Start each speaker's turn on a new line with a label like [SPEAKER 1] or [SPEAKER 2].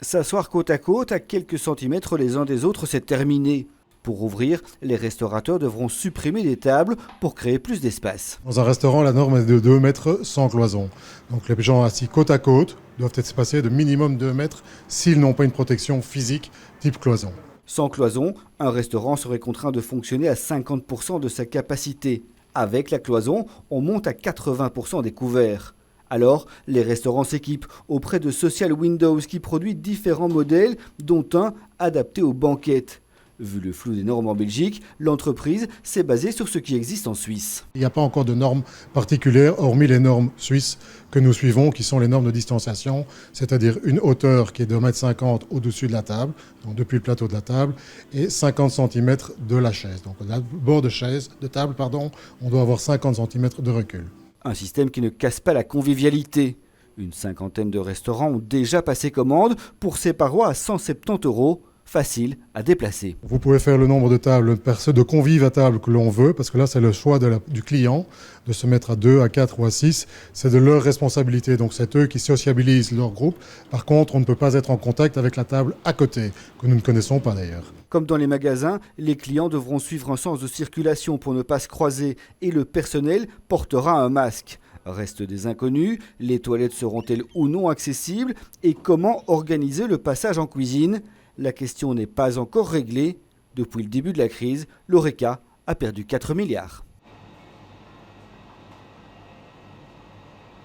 [SPEAKER 1] S'asseoir côte à côte, à quelques centimètres les uns des autres, c'est terminé. Pour ouvrir, les restaurateurs devront supprimer des tables pour créer plus d'espace.
[SPEAKER 2] Dans un restaurant, la norme est de 2 mètres sans cloison. Donc les gens assis côte à côte doivent être espacés de minimum 2 mètres s'ils n'ont pas une protection physique type cloison.
[SPEAKER 1] Sans cloison, un restaurant serait contraint de fonctionner à 50% de sa capacité. Avec la cloison, on monte à 80% des couverts. Alors, les restaurants s'équipent auprès de Social Windows qui produit différents modèles, dont un adapté aux banquettes. Vu le flou des normes en Belgique, l'entreprise s'est basée sur ce qui existe en Suisse.
[SPEAKER 2] Il n'y a pas encore de normes particulières, hormis les normes suisses que nous suivons, qui sont les normes de distanciation, c'est-à-dire une hauteur qui est de 1,50 m au-dessus de la table, donc depuis le plateau de la table, et 50 cm de la chaise. Donc au bord de table, on doit avoir 50 cm de recul.
[SPEAKER 1] Un système qui ne casse pas la convivialité. Une cinquantaine de restaurants ont déjà passé commande pour ces parois à 170 €. Facile à déplacer.
[SPEAKER 2] Vous pouvez faire le nombre de tables, de convives à table que l'on veut, parce que là c'est le choix du client de se mettre à 2, à 4 ou à 6. C'est de leur responsabilité, donc c'est eux qui sociabilisent leur groupe. Par contre, on ne peut pas être en contact avec la table à côté, que nous ne connaissons pas d'ailleurs.
[SPEAKER 1] Comme dans les magasins, les clients devront suivre un sens de circulation pour ne pas se croiser et le personnel portera un masque. Reste des inconnus, les toilettes seront-elles ou non accessibles et comment organiser le passage en cuisine ? La question n'est pas encore réglée. Depuis le début de la crise, l'Horeca a perdu 4 milliards.